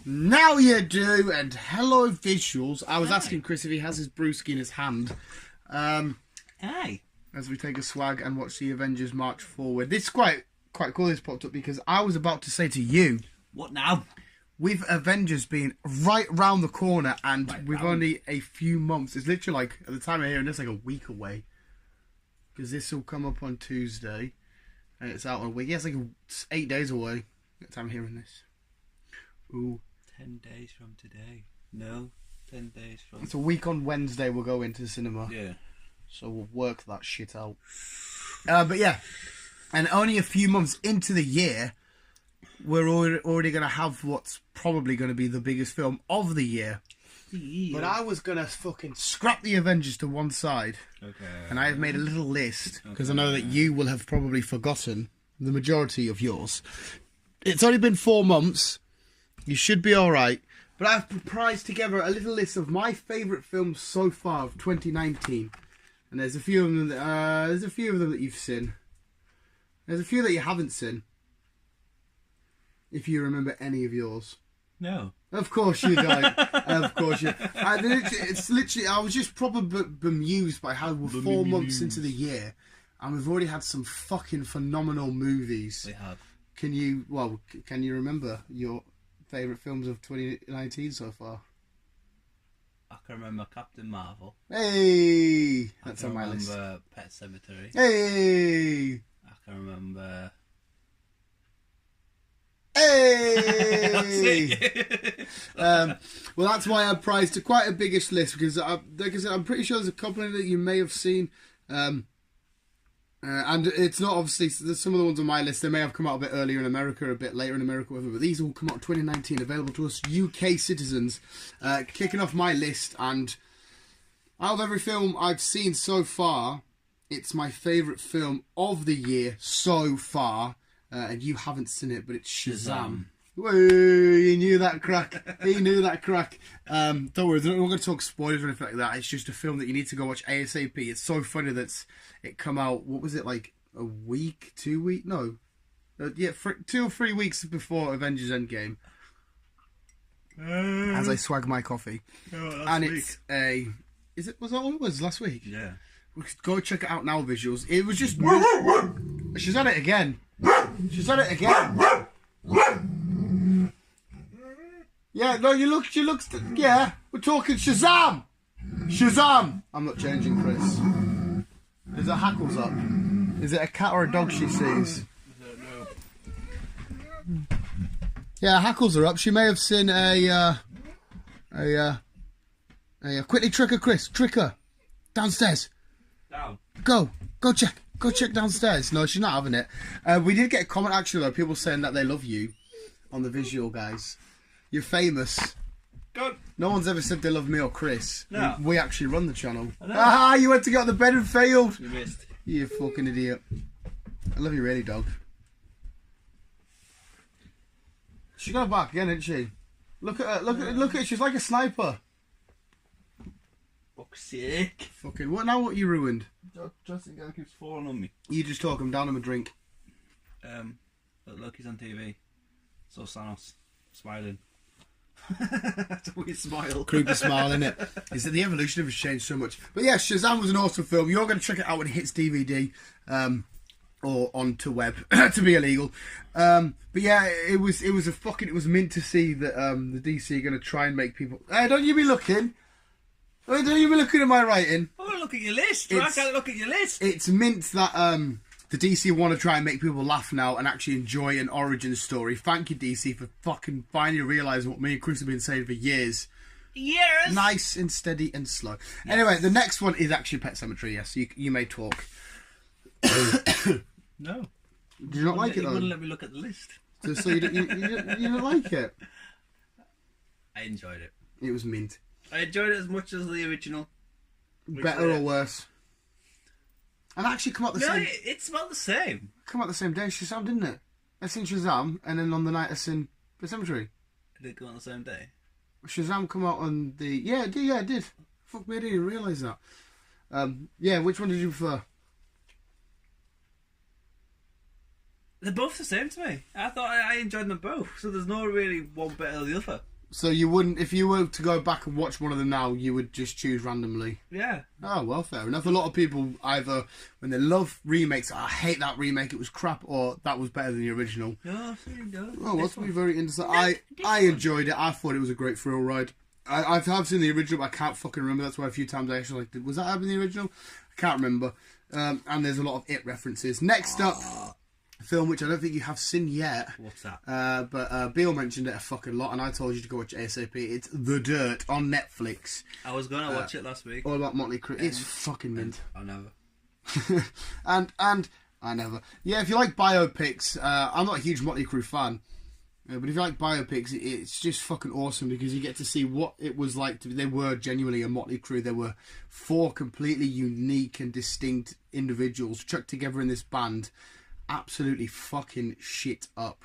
Now you do, and hello visuals. I was asking Chris if he has his brewski in his hand. Aye. As we take a swag and watch the Avengers march forward. This is quite cool this popped up because I was about to say to you... What now? With Avengers being right round the corner and only a few months. It's literally like, at the time of hearing this, like a week away. Because this will come up on Tuesday. And it's out in a week. Yeah, it's like 8 days away at the time of hearing this. Ooh. 10 days from today. No, 10 days from... It's a week on Wednesday we'll go into the cinema. Yeah. So we'll work that shit out. But yeah. And only a few months into the year, we're already going to have what's probably going to be the biggest film of the year. But I was going to fucking scrap the Avengers to one side. Okay. And I have made a little list, because I know that you will have probably forgotten the majority of yours. It's only been 4 months. You should be alright. But I've priced together a little list of my favourite films so far of 2019. And there's a few of them that you've seen. There's a few that you haven't seen. If you remember any of yours. No. Of course you don't. Of course you... It's literally... I was just probably bemused by how we're 4 months into the year and we've already had some fucking phenomenal movies. We have. Can you remember your favourite films of 2019 so far? I can remember Captain Marvel. Hey! That's on my list. I can remember Pet Sematary. Hey! I can remember... Hey! Well, that's why I priced quite a biggish list, because like I said, I'm pretty sure there's a couple that you may have seen, and it's not obviously there's some of the ones on my list. They may have come out a bit earlier in America, a bit later in America, whatever. But these all come out in 2019, available to us UK citizens. Kicking off my list, and out of every film I've seen so far, it's my favourite film of the year so far. And you haven't seen it, but it's Shazam. Whoa, he knew that crack. He knew that crack. Don't worry, we're not going to talk spoilers or anything like that. It's just a film that you need to go watch ASAP. It's so funny that it come out, what was it, like a week, 2 weeks? No. 2 or 3 weeks before Avengers Endgame. As I swag my coffee. And it's was that what it was last week? Yeah. We could go check it out now, visuals. It was just... She's at it again. She's at it again. Yeah, no, she looks, yeah, we're talking Shazam! Shazam! I'm not changing, Chris. Is her hackles up? Is it a cat or a dog she sees? Yeah, hackles are up. She may have seen a quickly trick her, Chris. Trick her. Downstairs. Down. Go check. Go check downstairs. No, she's not having it. We did get a comment actually though, people saying that they love you on the visual, guys. You're famous. Good. No one's ever said they love me or Chris. No. We actually run the channel. Ah, you went to get on the bed and failed. You missed. You fucking idiot. I love you really, dog. She got back again, didn't she? Look at her. Look at her. She's like a sniper. Fuck's sake. Fucking what now? What you ruined? Justin guy keeps falling on me. You just talk him down him a drink. Look, he's on TV. So Thanos smiling. That's a weird smile. Creepy smile, innit? Is that the evolution of his changed so much? But yeah, Shazam was an awesome film. You're going to check it out when it hits DVD, or onto web to be illegal. But yeah, it was mint to see that the DC are going to try and make people. Hey, don't you be looking? Don't you be looking at my writing? I'm going to look at your list. I can't look at your list. It's mint that the DC want to try and make people laugh now and actually enjoy an origin story. Thank you, DC, for fucking finally realising what me and Chris have been saying for years. Yes. Nice and steady and slow. Yes. Anyway, the next one is actually Pet Sematary. Yes, you may talk. No. Did you not like it though? You wouldn't let me look at the list. So you didn't like it? I enjoyed it. It was mint. I enjoyed it as much as the original. Better or worse? And actually come out the same. No, it's about the same. Come out the same day as Shazam, didn't it? I seen Shazam, and then on the night I seen Pet Sematary. Did it come on the same day? Shazam come out on the it did. Fuck me, I didn't realise that. Yeah, which one did you prefer? They're both the same to me. I thought I enjoyed them both, so there's no really one better than the other. So you wouldn't, if you were to go back and watch one of them now, you would just choose randomly? Yeah. Oh, well, fair enough. A lot of people either, when they love remakes, I hate that remake, it was crap, or that was better than the original. No, there you go. Oh, that's be very interesting. I enjoyed it. I thought it was a great thrill ride. I have seen the original, but I can't fucking remember. That's why a few times I actually like, was that in the original? I can't remember. And there's a lot of It references. Next up, a film which I don't think you have seen yet. What's that? But Beale mentioned it a fucking lot, and I told you to go watch it ASAP. It's The Dirt on Netflix. I was going to watch it last week. All about Motley Crue. It's fucking mint. I never. and I never. Yeah, if you like biopics, I'm not a huge Motley Crue fan. But if you like biopics, it's just fucking awesome because you get to see what it was like to be. They were genuinely a Motley Crue. There were 4 completely unique and distinct individuals chucked together in this band, absolutely fucking shit up.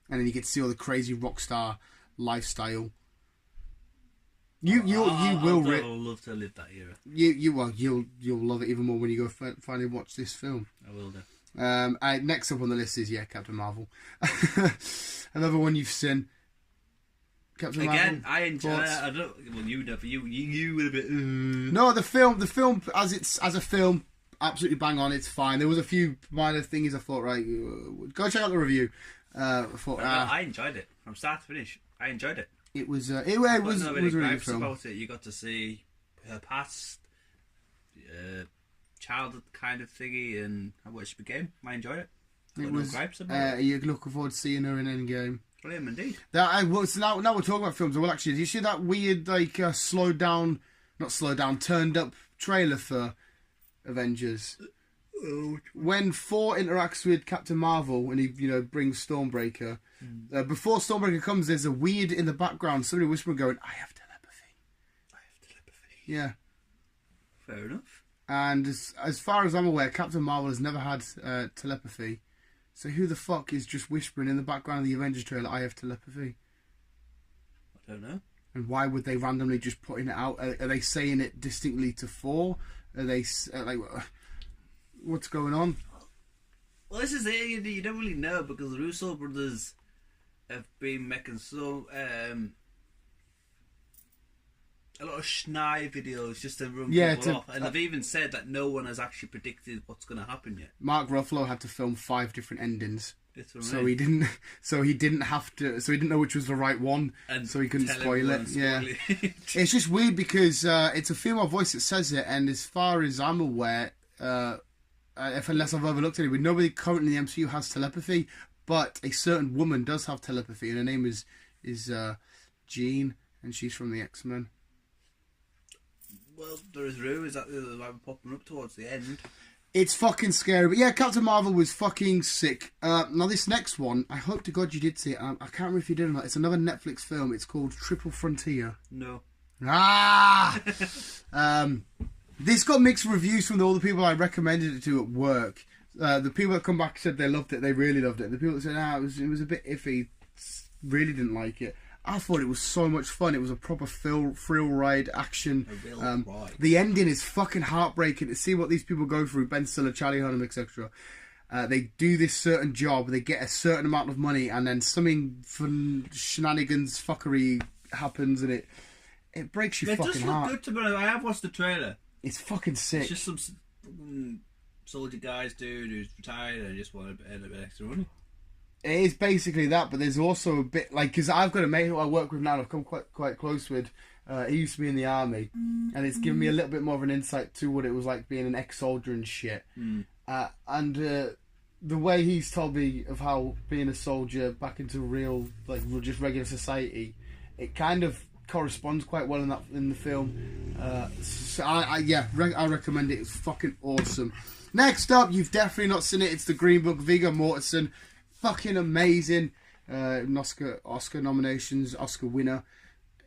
And then you get to see all the crazy rock star lifestyle. You'll love to live that era. You'll love it even more when you go finally watch this film. I will do. Next up on the list is Captain Marvel. Another one you've seen. Captain Again, Marvel. I enjoy. I don't. Well, you never. You were a bit. No, the film as a film, absolutely bang on. It's fine. There was a few minor things I thought, right, go check out the review. I enjoyed it from start to finish. I enjoyed it. It was a really good film. About it. You got to see her past. Childhood kind of thingy and what she became. I enjoyed it. It was. You're looking forward to seeing her in Endgame. Brilliant indeed. So now we're talking about films. Well, actually, did you see that weird turned up trailer for Avengers? When Thor interacts with Captain Marvel and he brings Stormbreaker. Before Stormbreaker comes, there's a weird in the background. Somebody whispering, going, "I have telepathy." I have telepathy. Yeah. Fair enough. And as far as I'm aware, Captain Marvel has never had telepathy. So who the fuck is just whispering in the background of the Avengers trailer, "I have telepathy"? I don't know. And why would they randomly just putting it out? Are they saying it distinctly to Thor? Are they what's going on? Well, this is it. You don't really know because the Russo brothers have been making a lot of schneid videos just to run people off, and they've even said that no one has actually predicted what's going to happen yet. Mark Ruffalo had to film 5 different endings, so he didn't know which was the right one, and so he couldn't spoil it. Yeah, it's just weird because it's a female voice that says it, and as far as I'm aware, unless I've overlooked it, nobody currently in the MCU has telepathy, but a certain woman does have telepathy, and her name is Jean, and she's from the X-Men. Well, there is rumours that they're popping up towards the end. It's fucking scary. But yeah, Captain Marvel was fucking sick. Now this next one, I hope to God you did see it. I can't remember if you did or not. It's another Netflix film. It's called Triple Frontier. No. This got mixed reviews from all the people I recommended it to at work. The people that come back said they loved it. They really loved it. The people that said, it was a bit iffy, really didn't like it. I thought it was so much fun. It was a proper thrill ride action. Ride. The ending is fucking heartbreaking to see what these people go through. Ben Stiller, Charlie Hunnam, etc. They do this certain job. They get a certain amount of money, and then something shenanigans, fuckery happens, and it breaks your fucking heart. It does look good to me. I have watched the trailer. It's fucking sick. It's just some soldier guys dude who's retired and just want a bit extra money. It is basically that, but there's also a bit because I've got a mate who I work with now and I've come quite close with. He used to be in the army, and it's given me a little bit more of an insight to what it was like being an ex-soldier and shit. And the way he's told me of how being a soldier back into real, just regular society, it kind of corresponds quite well in the film. So I recommend it. It's fucking awesome. Next up, you've definitely not seen it. It's The Green Book. Viggo Mortensen. Fucking amazing. Oscar nominations, Oscar winner.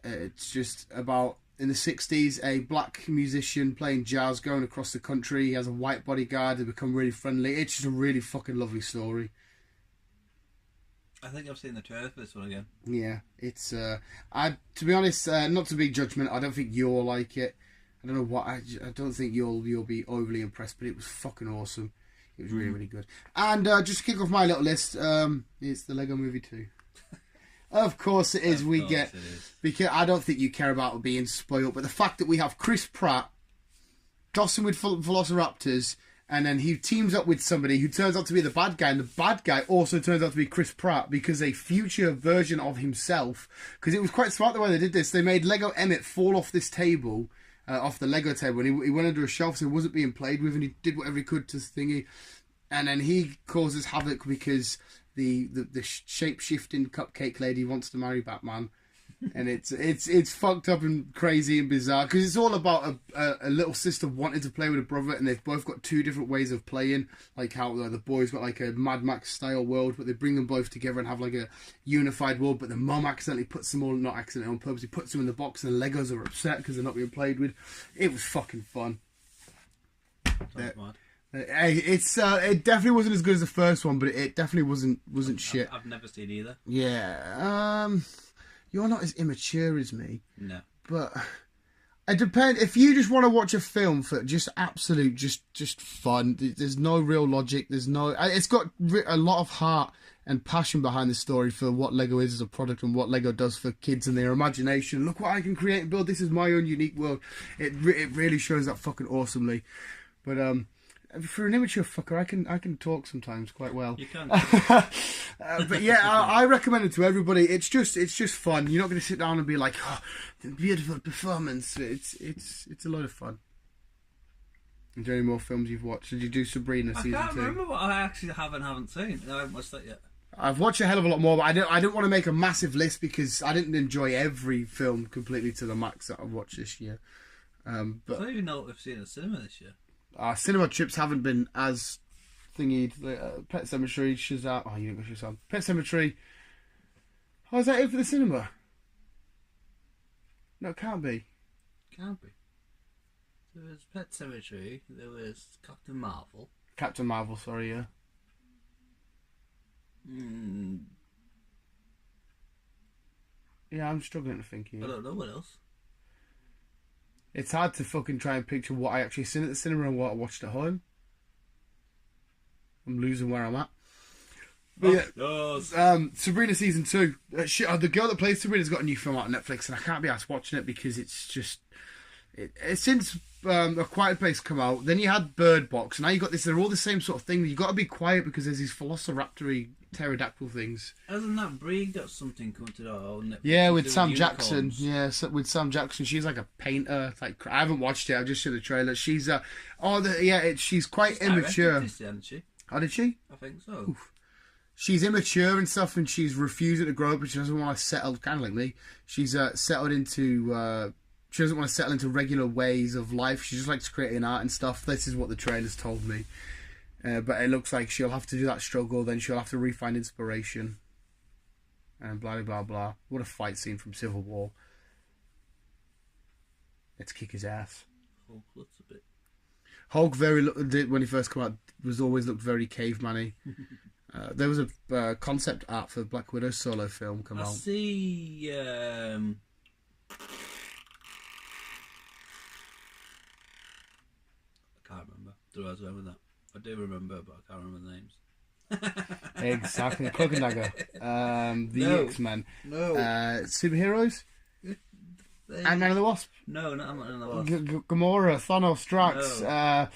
It's just about, in the 60s, a black musician playing jazz going across the country. He has a white bodyguard. They become really friendly. It's just a really fucking lovely story. I think I've seen the trailer for this one again. Yeah, it's... to be honest, not to be judgment, I don't think you'll like it. I don't know what... I don't think you'll be overly impressed, but it was fucking awesome. It was really, really good. And just to kick off my little list, it's the Lego Movie 2. Of course it is. Because I don't think you care about being spoiled, but the fact that we have Chris Pratt tossing with velociraptors, and then he teams up with somebody who turns out to be the bad guy, and the bad guy also turns out to be Chris Pratt because a future version of himself. Because it was quite smart the way they did this. They made Lego Emmett fall off this table, off the Lego table, and he went under a shelf, so he wasn't being played with, and he did whatever he could to thingy. And then he causes havoc because the shape-shifting cupcake lady wants to marry Batman. And it's fucked up and crazy and bizarre because it's all about a little sister wanting to play with a brother, and they've both got two different ways of playing. Like how the boy's got like a Mad Max style world, but they bring them both together and have like a unified world. But the mum accidentally puts them all, not accidentally, on purpose, he puts them in the box, and the Legos are upset because they're not being played with. It was fucking fun. It definitely wasn't as good as the first one, but it definitely wasn't shit. I've never seen either. Yeah. You're not as immature as me. No. But it depends. If you just want to watch a film for just absolute, just fun, there's no real logic. There's no. It's got a lot of heart and passion behind the story for what Lego is as a product and what Lego does for kids and their imagination. Look what I can create and build. This is my own unique world. It really shows that fucking awesomely. But for an immature fucker, I can talk sometimes quite well. You can. But yeah, I recommend it to everybody. It's just fun. You're not going to sit down and be like, oh, beautiful performance. It's a lot of fun. Is there any more films you've watched? Did you do Sabrina season 2? I can't remember what I actually haven't seen. I haven't watched that yet. I've watched a hell of a lot more, but I didn't want to make a massive list because I didn't enjoy every film completely to the max that I've watched this year. But I don't even know what we've seen in the cinema this year. Our cinema trips haven't been as thingied. Pet Sematary, Shazam. Oh, you didn't go Shazam. Pet Sematary. Oh, is that it for the cinema? No, it can't be. Can't be. There was Pet Sematary. There was Captain Marvel. Captain Marvel, sorry, yeah. Yeah, I'm struggling to think here. I don't know what else. It's hard to fucking try and picture what I actually seen at the cinema and what I watched at home. I'm losing where I'm at. But Sabrina season 2. The girl that plays Sabrina's got a new film out on Netflix, and I can't be asked watching it because it's just... since A Quiet Place come out, then you had Bird Box, and now you got this. They're all the same sort of thing. You got to be quiet because there's these velociraptor-y pterodactyl things. Hasn't that Brie got something coming to Netflix? Yeah, with Sam Jackson. Yeah, with Sam Jackson. She's like a painter. Like I haven't watched it. I've just seen the trailer. She's she's quite immature. This, hasn't she? Oh, did she? I think so. Oof. She's immature and stuff, and she's refusing to grow up, but she doesn't want to settle. Kind of like me. She's settled into. She doesn't want to settle into regular ways of life. She just likes creating art and stuff. This is what the trailers told me. But it looks like she'll have to do that struggle. Then she'll have to re-find inspiration. And blah, blah, blah. What a fight scene from Civil War. Let's kick his ass. Hulk looks a bit... Hulk, when he first came out, always looked very caveman-y. There was a concept art for Black Widow's solo film come out. I see... I can't remember. Do I was with that? I do remember, but I can't remember the names. Exactly. Cloak and Dagger. No. X-Men. No. Superheroes? Ant-Man and the Wasp? No, not Ant-Man and the Wasp. Gamora, Thanos, Drax, No.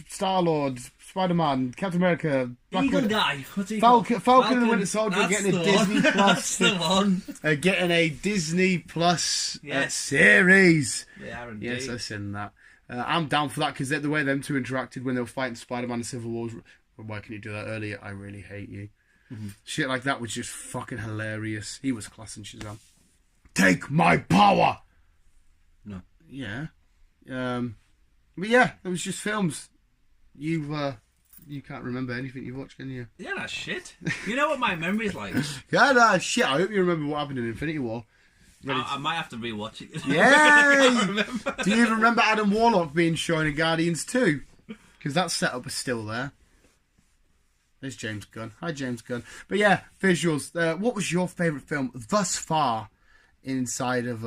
Star-Lord, Spider-Man, Captain America, Black Eagle Widow. Guy. What's he Falcon called? and the Winter Soldier That's getting a the Disney one. Plus. That's the one. Getting a Disney Plus Yes. series. They are indeed. Yes, I've seen that. I'm down for that because the way them two interacted when they were fighting Spider-Man and Civil War. Why can you do that earlier? I really hate you. Mm-hmm. Shit like that was just fucking hilarious. He was class in Shazam. Take my power! No. Yeah. But yeah, it was just films. You can't remember anything you've watched, can you? Yeah, that's shit. You know what my memory's like? Yeah, that's shit. I hope you remember what happened in Infinity War. I might have to rewatch it. Yeah! Do you even remember Adam Warlock being shown in Guardians 2? Because that setup is still there. There's James Gunn. Hi, James Gunn. But yeah, visuals. What was your favourite film thus far inside of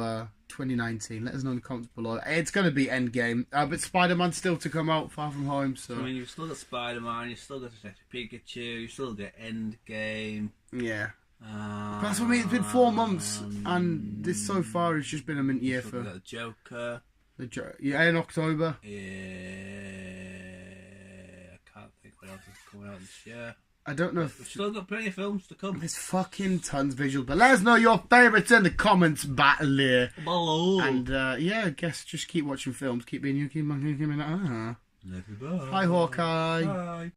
2019? Let us know in the comments below. It's going to be Endgame, but Spider-Man's still to come out, Far From Home. So I mean, you've still got Spider-Man, you've still got Detective Pikachu, you've still got Endgame. Yeah. But that's what I mean. It's been 4 months, and this so far has just been a mint year for the Joker. Yeah, in October. Yeah, I can't think what else is coming out this year. I don't know if we've still got plenty of films to come. There's fucking tons visual, but let us know your favourites in the comments below. And yeah, I guess just keep watching films, keep being you, keep Hi Hawkeye. Bye.